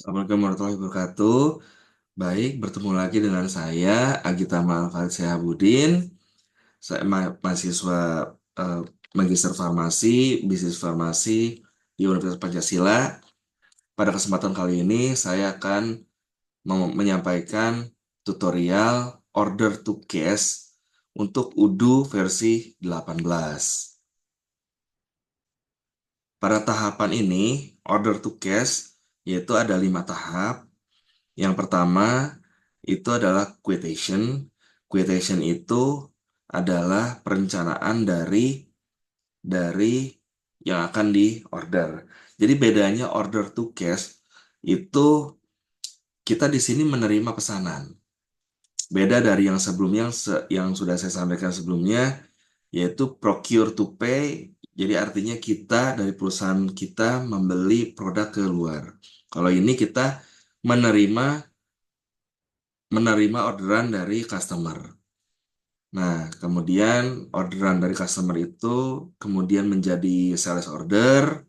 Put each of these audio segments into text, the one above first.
Assalamualaikum warahmatullahi wabarakatuh. Baik, bertemu lagi dengan saya, Agita Malfal Sehabudin. Saya mahasiswa eh, Magister Farmasi, Bisnis Farmasi di Universitas Pancasila. Pada kesempatan kali ini, saya akan menyampaikan tutorial order to cash untuk UDU versi 18. Pada tahapan ini, order to cash yaitu ada 5 tahap. Yang pertama itu adalah quotation. Quotation itu adalah perencanaan dari yang akan diorder. Jadi bedanya order to cash itu kita di sini menerima pesanan. Beda dari yang sebelumnya yang sudah saya sampaikan sebelumnya yaitu procure to pay. Jadi artinya kita dari perusahaan kita membeli produk ke luar. Kalau ini kita menerima menerima orderan dari customer. Nah, kemudian orderan dari customer itu kemudian menjadi sales order,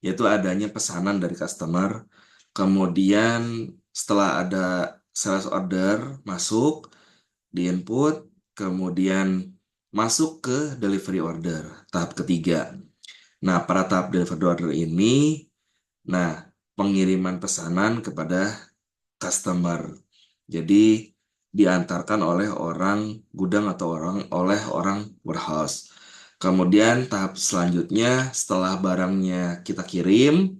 yaitu adanya pesanan dari customer. Kemudian setelah ada sales order masuk, di input, kemudian masuk ke delivery order, tahap ketiga. Nah, pada tahap delivery order ini, nah, pengiriman pesanan kepada customer. Jadi diantarkan oleh orang gudang atau oleh orang warehouse. Kemudian tahap selanjutnya setelah barangnya kita kirim,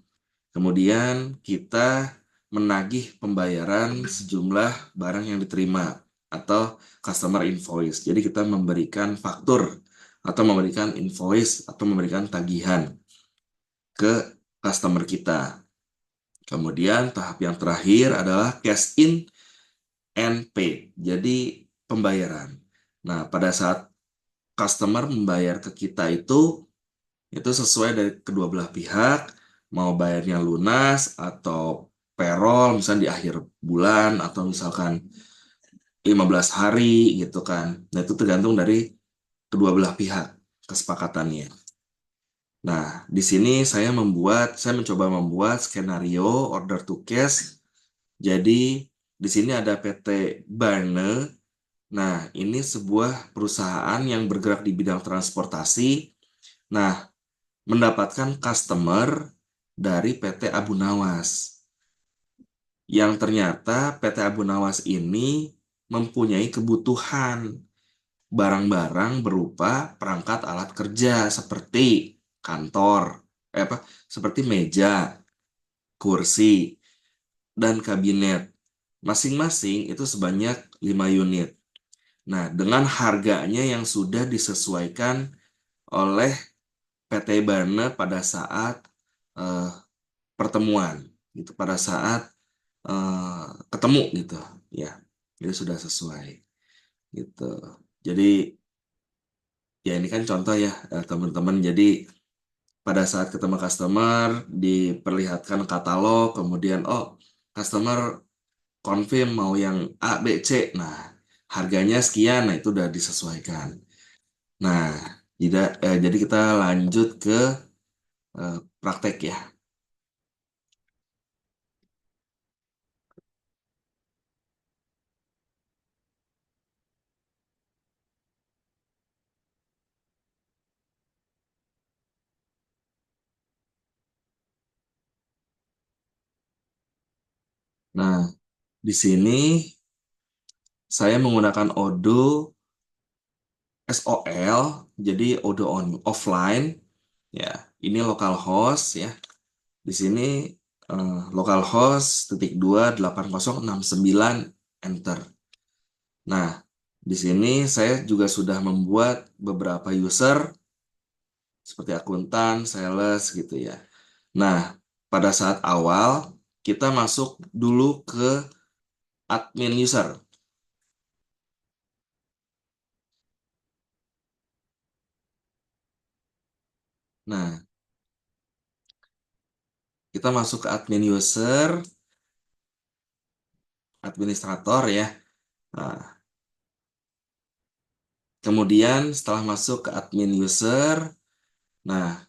kemudian kita menagih pembayaran sejumlah barang yang diterima atau customer invoice. Jadi kita memberikan faktur atau memberikan invoice atau memberikan tagihan ke customer kita. Kemudian tahap yang terakhir adalah cash in and pay. Jadi pembayaran. Nah, pada saat customer membayar ke kita itu sesuai dari kedua belah pihak, mau bayarnya lunas atau payroll misalnya di akhir bulan atau misalkan 15 hari gitu kan. Nah, itu tergantung dari kedua belah pihak kesepakatannya. Nah, di sini saya mencoba membuat skenario order to cash. Jadi di sini ada PT Barne. Nah, ini sebuah perusahaan yang bergerak di bidang transportasi. Nah, mendapatkan customer dari PT Abu Nawas. Yang ternyata PT Abu Nawas ini mempunyai kebutuhan barang-barang berupa perangkat alat kerja seperti kantor, seperti meja, kursi, dan kabinet. Masing-masing itu sebanyak 5 unit. Nah, dengan harganya yang sudah disesuaikan oleh PT Barna pada saat eh, pertemuan, gitu, pada saat ketemu gitu, ya, itu sudah sesuai, gitu. Jadi ya ini kan contoh ya teman-teman. Jadi pada saat ketemu customer diperlihatkan katalog, kemudian oh customer confirm mau yang A, B, C. Nah, harganya sekian, nah itu udah disesuaikan. Nah, jadi kita lanjut ke praktek ya. Nah, di sini saya menggunakan Odoo SOL, jadi Odoo offline. Ya, ini localhost ya. Di sini localhost titik 2 8069 enter. Nah, di sini saya juga sudah membuat beberapa user seperti akuntan, sales gitu ya. Nah, pada saat awal kita masuk dulu ke admin user. Nah, kita masuk ke admin user, administrator ya. Nah, kemudian setelah masuk ke admin user, nah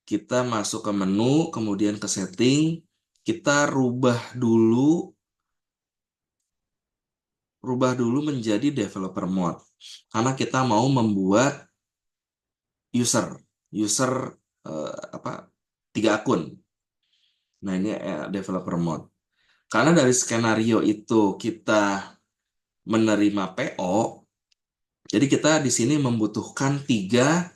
kita masuk ke menu, kemudian ke setting, kita rubah dulu menjadi developer mode karena kita mau membuat user user apa 3 akun. Nah, ini developer mode. Karena dari skenario itu kita menerima PO, jadi kita di sini membutuhkan tiga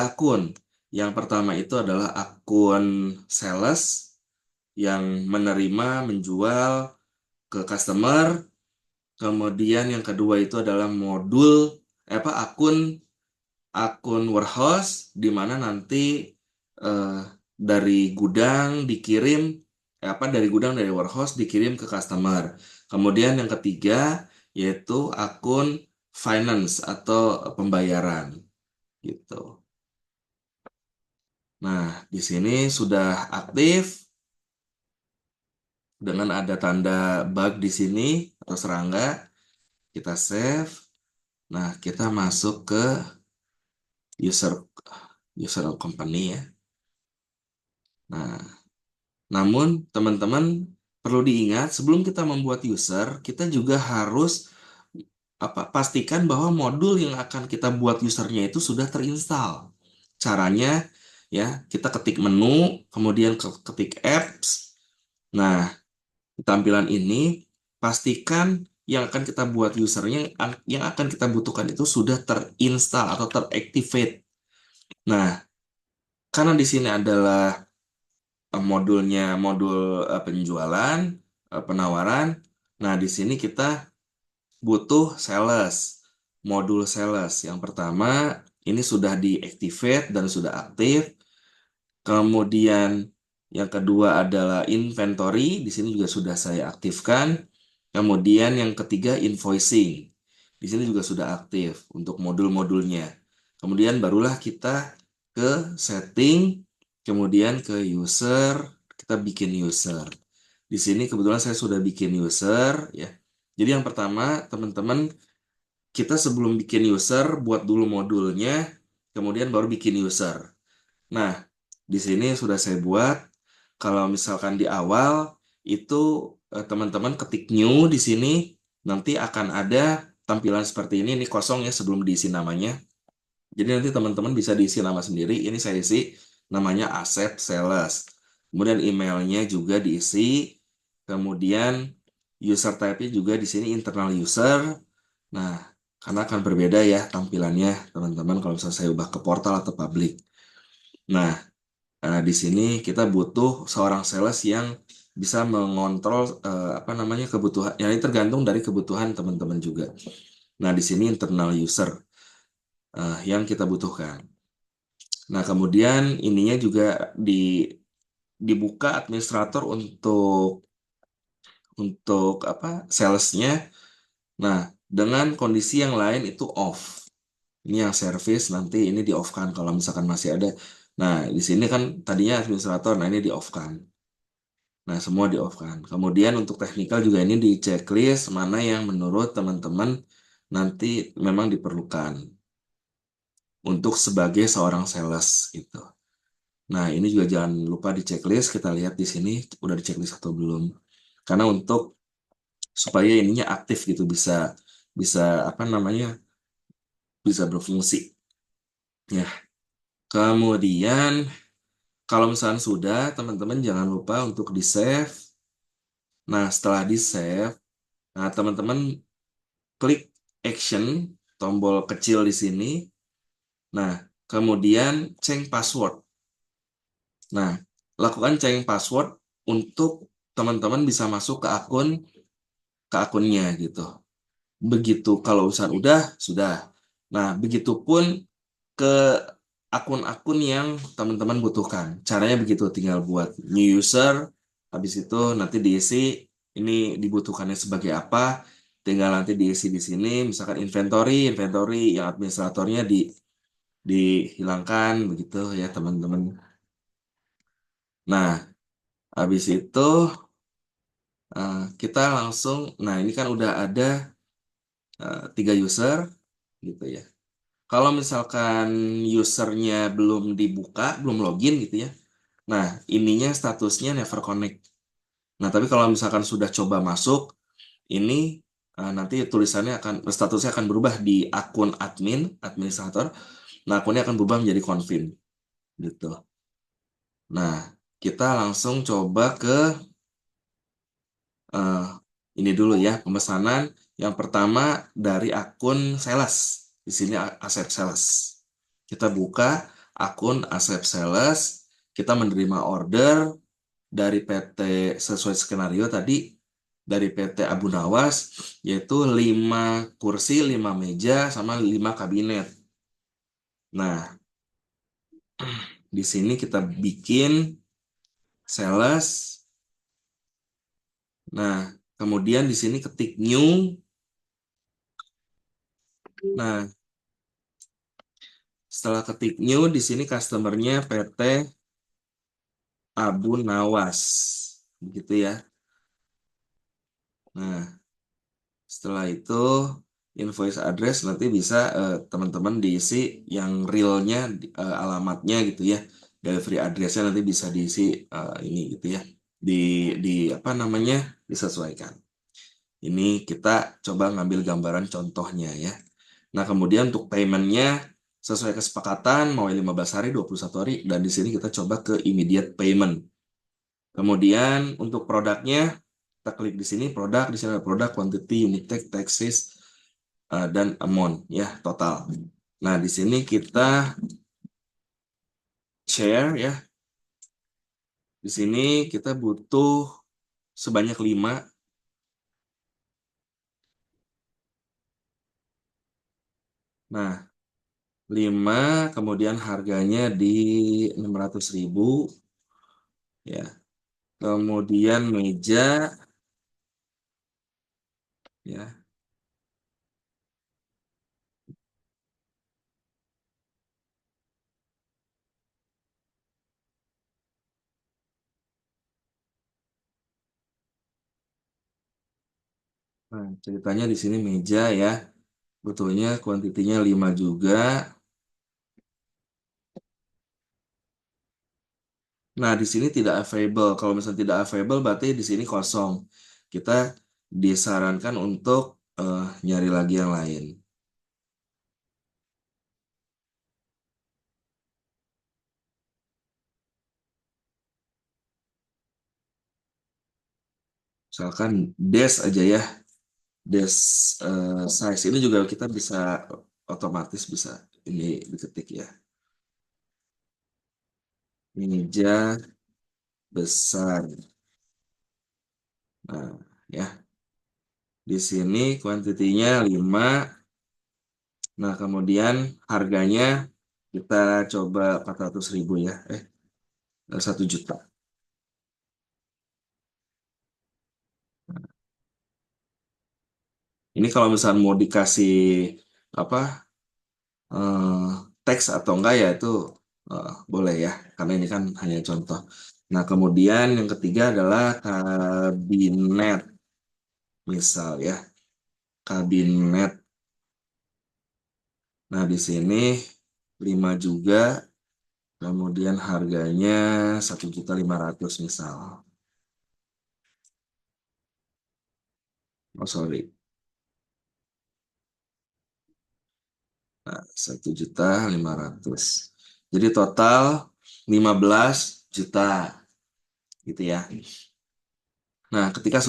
akun. Yang pertama itu adalah akun sales yang menerima, menjual ke customer. Kemudian yang kedua itu adalah akun akun warehouse di mana nanti eh, dari gudang dikirim dari gudang dari warehouse dikirim ke customer. Kemudian yang ketiga yaitu akun finance atau pembayaran gitu. Nah, di sini sudah aktif dengan ada tanda bug di sini atau serangga. Kita save. Nah, kita masuk ke user user company ya. Nah, namun teman-teman perlu diingat sebelum kita membuat user, kita juga harus pastikan bahwa modul yang akan kita buat usernya itu sudah terinstall. Caranya ya, kita ketik menu, kemudian ketik apps. Nah, di tampilan ini pastikan yang akan kita buat usernya yang akan kita butuhkan itu sudah terinstall atau teractivate. Nah, karena di sini adalah modulnya modul penjualan, penawaran. Nah, di sini kita butuh sales, modul sales. Yang pertama, ini sudah diactivate dan sudah aktif. Kemudian yang kedua adalah inventory, di sini juga sudah saya aktifkan. Kemudian yang ketiga invoicing, di sini juga sudah aktif untuk modul-modulnya. Kemudian barulah kita ke setting, kemudian ke user, kita bikin user. Di sini kebetulan saya sudah bikin user ya. Jadi yang pertama teman-teman kita sebelum bikin user buat dulu modulnya, kemudian baru bikin user. Nah, di sini sudah saya buat. Kalau misalkan di awal itu teman-teman ketik new di sini, nanti akan ada tampilan seperti ini. Ini kosong ya sebelum diisi namanya. Jadi nanti teman-teman bisa diisi nama sendiri. Ini saya isi namanya Asep Sales. Kemudian emailnya juga diisi. Kemudian user type-nya juga di sini internal user. Nah, karena akan berbeda ya tampilannya teman-teman kalau misalnya saya ubah ke portal atau public. Nah, di sini kita butuh seorang sales yang bisa mengontrol apa namanya kebutuhan. Ya, ini tergantung dari kebutuhan teman-teman juga. Nah, di sini internal user yang kita butuhkan. Nah, kemudian ininya juga dibuka administrator untuk apa salesnya. Nah, dengan kondisi yang lain itu off. Ini yang service nanti ini di off kan kalau misalkan masih ada. Nah, di sini kan tadinya administrator, nah ini di off kan. Nah, semua di off kan. Kemudian untuk teknikal juga ini di checklist mana yang menurut teman-teman nanti memang diperlukan untuk sebagai seorang sales gitu. Nah, ini juga jangan lupa di checklist. Kita lihat di sini udah di checklist atau belum. Karena untuk supaya ininya aktif gitu bisa bisa apa namanya bisa berfungsi. Ya, kemudian kalau misalnya sudah, teman-teman jangan lupa untuk di save. Nah, setelah di save, nah teman-teman klik action tombol kecil di sini. Nah, kemudian change password. Nah, lakukan change password untuk teman-teman bisa masuk ke akunnya gitu. Begitu kalau usaha udah sudah. Nah, begitupun ke akun-akun yang teman-teman butuhkan. Caranya begitu, tinggal buat new user, habis itu nanti diisi ini dibutuhkannya sebagai apa, tinggal nanti diisi di sini, misalkan inventory yang administratornya dihilangkan begitu ya teman-teman. Nah, habis itu kita langsung, nah ini kan udah ada 3 user gitu ya. Kalau misalkan usernya belum dibuka, belum login gitu ya, Nah, ininya statusnya never connect. Nah, tapi kalau misalkan sudah coba masuk, ini nanti tulisannya akan statusnya akan berubah di akun administrator. Nah, akunnya akan berubah menjadi confirm gitu. Nah, kita langsung coba ke eh, ini dulu ya, pemesanan. Yang pertama dari akun sales. Di sini Asep Sales. Kita buka akun Asep Sales, kita menerima order dari PT sesuai skenario tadi dari PT Abu Nawas, yaitu 5 kursi, 5 meja, sama 5 kabinet. Nah, di sini kita bikin sales. Nah, kemudian di sini ketik new. Nah, setelah ketik new, di sini customernya PT Abu Nawas. Begitu ya. Nah, setelah itu invoice address nanti bisa teman-teman diisi yang realnya alamatnya gitu ya. Delivery addressnya nanti bisa diisi ini gitu ya. Di di apa namanya disesuaikan. Ini kita coba ngambil gambaran contohnya ya. Nah, kemudian untuk paymentnya sesuai kesepakatan mau 15 hari, 21 hari, dan di sini kita coba ke immediate payment. Kemudian untuk produknya kita klik di sini produk, di sini ada produk, quantity, unit take, taxes, dan amount ya total. Nah, di sini kita share ya. Di sini kita butuh sebanyak 5. Nah, 5 kemudian harganya di 600.000 ya. Kemudian meja ya. Nah, ceritanya di sini meja ya. Butuhnya kuantitinya 5 juga. Nah, di sini tidak available. Kalau misalnya tidak available, berarti di sini kosong. Kita disarankan untuk nyari lagi yang lain. Misalkan dash aja ya. Dash size ini juga kita bisa otomatis bisa ini diketik ya. Meja besar. Nah, ya. Di sini kuantitinya 5. Nah, kemudian harganya kita coba 400.000 ya. 1 juta. Ini kalau misalnya mau dikasih apa eh, teks atau enggak ya itu boleh ya, karena ini kan hanya contoh. Nah, kemudian yang ketiga adalah kabinet, misal ya, kabinet. Nah, di sini 5 juga, kemudian harganya 1.500.000 misal. Oh, sorry. Nah, 1.500.000. Jadi total 15 juta gitu ya. Nah, ketika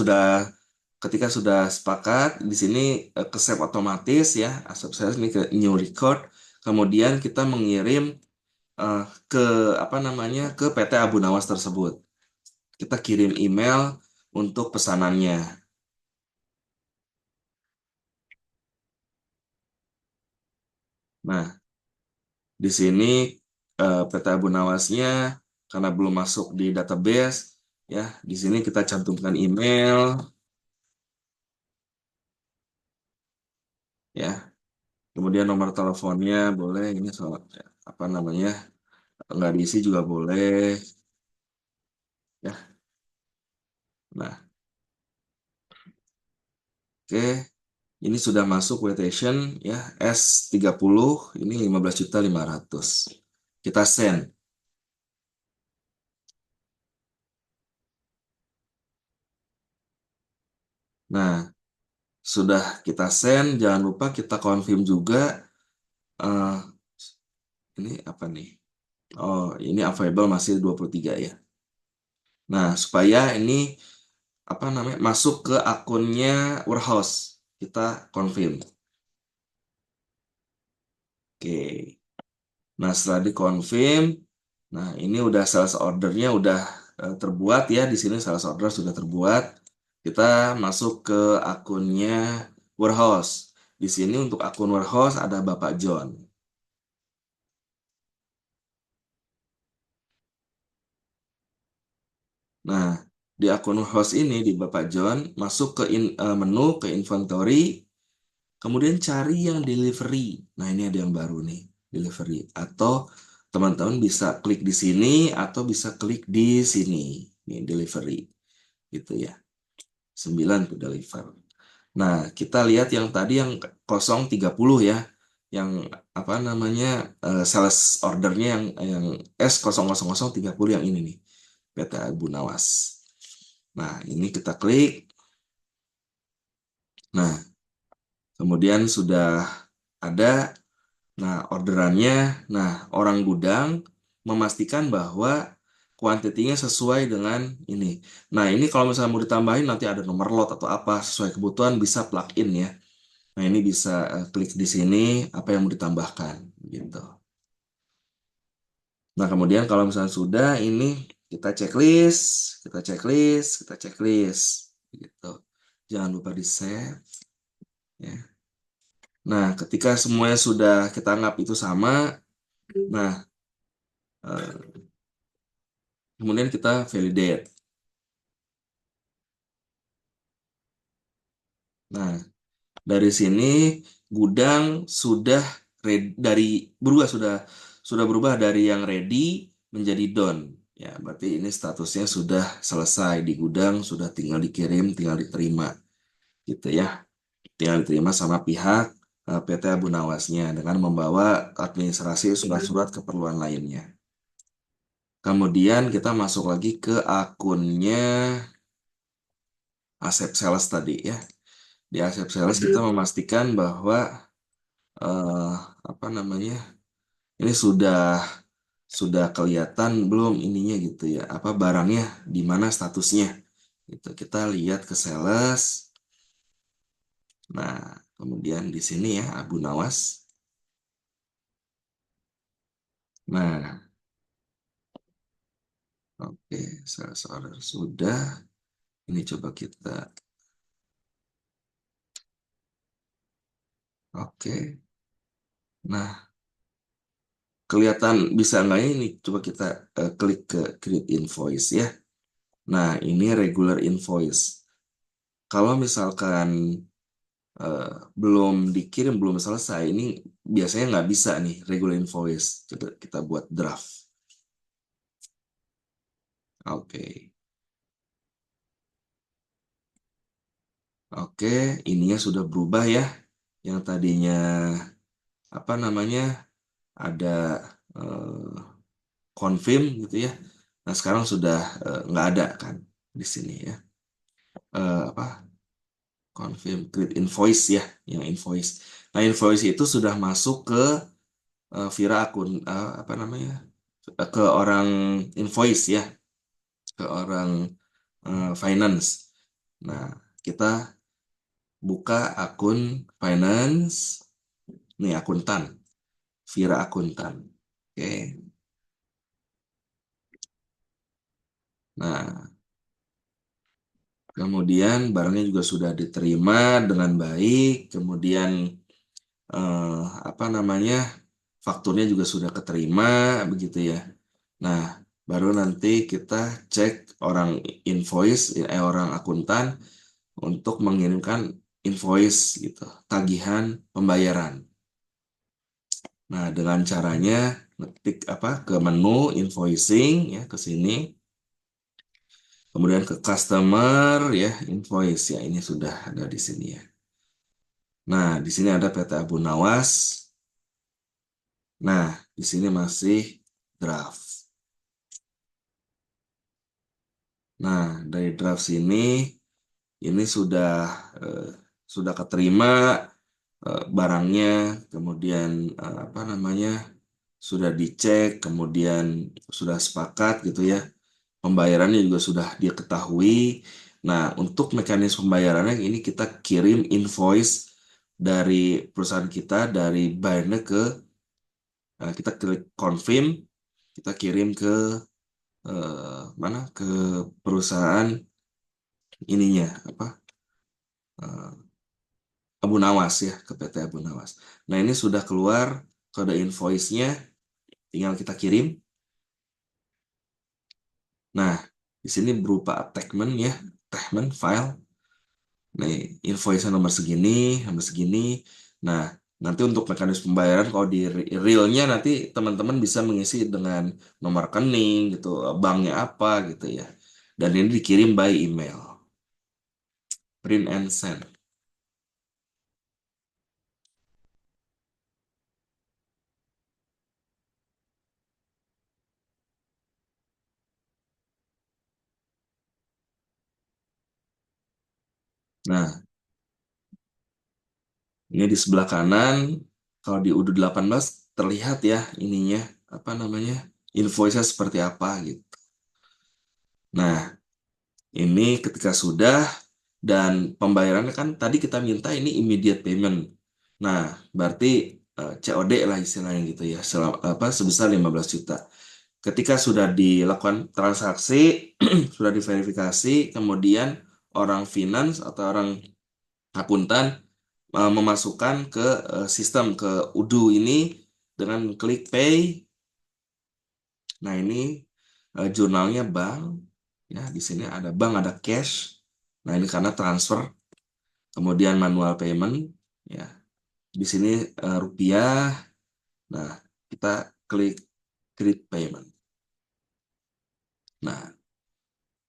sudah sepakat di sini ke save otomatis ya, asap saya ini ke new record. Kemudian kita mengirim eh, ke apa namanya ke PT Abu Nawas tersebut. Kita kirim email untuk pesanannya. Nah, di sini PT Abu Nawasnya karena belum masuk di database ya, di sini kita cantumkan email ya. Kemudian nomor teleponnya boleh ini soal apa namanya nggak diisi juga boleh ya. Nah, oke, ini sudah masuk quotation ya S30 ini 15.500.000. Kita send. Nah, sudah kita send, jangan lupa kita confirm juga. eh, ini apa nih? Oh, ini available masih 23 ya. Nah, supaya ini apa namanya masuk ke akunnya warehouse, kita confirm. Oke. Nah, setelah dikonfirm, nah ini udah sales ordernya udah terbuat ya. Di sini sales order sudah terbuat. Kita masuk ke akunnya warehouse. Di sini untuk akun warehouse ada Bapak John. Nah, di akun warehouse ini di Bapak John masuk ke menu ke inventory, kemudian cari yang delivery. Nah, ini ada yang baru nih, delivery. Atau teman-teman bisa klik di sini atau bisa klik di sini. Nih, delivery. Gitu ya. 9 to deliver. Nah, kita lihat yang tadi yang 030 ya. Yang apa namanya sales ordernya yang S00030 yang ini nih. PT Abu Nawas. Nah, ini kita klik. Nah, kemudian sudah ada. Nah, orderannya, nah, orang gudang memastikan bahwa kuantitinya sesuai dengan ini. Nah, ini kalau misalnya mau ditambahin nanti ada nomor lot atau apa sesuai kebutuhan bisa plug in ya. Nah, ini bisa klik di sini apa yang mau ditambahkan gitu. Nah, kemudian kalau misalnya sudah ini kita checklist, kita checklist, kita checklist gitu. Jangan lupa di save ya. Nah, ketika semuanya sudah kita anggap itu sama, nah kemudian kita validate. Nah, dari sini gudang sudah dari sudah berubah dari yang ready menjadi done. Ya, berarti ini statusnya sudah selesai di gudang, sudah tinggal dikirim, tinggal diterima gitu ya. Tinggal diterima sama pihak PT Abu Nawasnya dengan membawa administrasi surat-surat keperluan lainnya. Kemudian kita masuk lagi ke akunnya Asep Sales tadi ya. Di Asep Sales kita memastikan bahwa eh, apa namanya ini sudah kelihatan belum ininya gitu ya apa barangnya di mana statusnya gitu kita lihat ke sales. Nah, kemudian di sini ya Abu Nawas. Nah, oke, sales order sudah. Ini coba kita oke. Nah, kelihatan bisa nggak ini coba kita klik ke create invoice ya. Nah, ini regular invoice. Kalau misalkan belum dikirim, belum selesai, ini biasanya nggak bisa nih regular invoice. Coba kita buat draft. Oke, oke, ininya sudah berubah ya. Yang tadinya apa namanya ada eh, confirm gitu ya. Nah sekarang sudah nggak ada kan di sini ya. Apa confirm create invoice ya, yang invoice. Nah invoice itu sudah masuk ke Vira akun apa namanya ke orang invoice ya, ke orang finance. Nah, kita buka akun finance, nih akuntan, Vira akuntan. Oke. Nah, kemudian barangnya juga sudah diterima dengan baik. Kemudian eh, apa namanya fakturnya juga sudah keterima, begitu ya. Nah, baru nanti kita cek orang invoice, orang akuntan untuk mengirimkan invoice gitu, tagihan pembayaran. Nah, dengan caranya ngetik apa ke menu invoicing ya ke sini, kemudian ke customer ya invoice ya ini sudah ada di sini ya. Nah, di sini ada PT Abu Nawas. Nah, di sini masih draft. Nah, dari draft sini ini eh, sudah keterima barangnya, kemudian apa namanya sudah dicek, kemudian sudah sepakat gitu ya. Pembayarannya juga sudah diketahui. Nah, untuk mekanisme pembayarannya ini kita kirim invoice dari perusahaan kita dari buyer ke kita klik confirm, kita kirim ke mana ke perusahaan ininya apa eh, Abu Nawas ya ke PT Abu Nawas. Nah, ini sudah keluar kode invoice-nya, tinggal kita kirim. Nah, di sini berupa attachment ya, attachment file. Nih, invoice nomor segini, nomor segini. Nah, nanti untuk mekanisme pembayaran kalau di realnya nanti teman-teman bisa mengisi dengan nomor rekening gitu, banknya apa gitu ya. Dan ini dikirim by email, print and send. Nah, ini di sebelah kanan, kalau di UD 18 terlihat ya ininya, apa namanya, invoice-nya seperti apa gitu. Nah, ini ketika sudah, dan pembayarannya kan tadi kita minta ini immediate payment. Nah, berarti COD lah istilahnya gitu ya, sebesar 15 juta. Ketika sudah dilakukan transaksi, sudah diverifikasi, kemudian orang finance atau orang akuntan memasukkan ke sistem ke UDU ini dengan klik pay. Nah, ini jurnalnya bank ya, di sini ada bank, ada cash. Nah, ini karena transfer, kemudian manual payment ya. Di sini rupiah. Nah, kita klik create payment. Nah,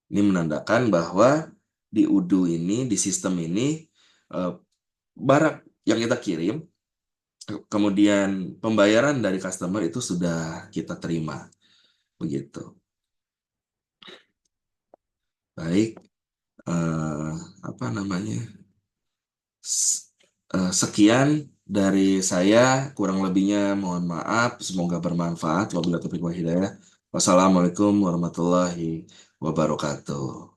ini menandakan bahwa di UDU ini, di sistem ini, eh, barang yang kita kirim, kemudian pembayaran dari customer itu sudah kita terima. Begitu. Baik, eh, apa namanya? Sekian dari saya, kurang lebihnya mohon maaf, semoga bermanfaat. Wabillahi taufiq wal hidayah. Wassalamualaikum warahmatullahi wabarakatuh.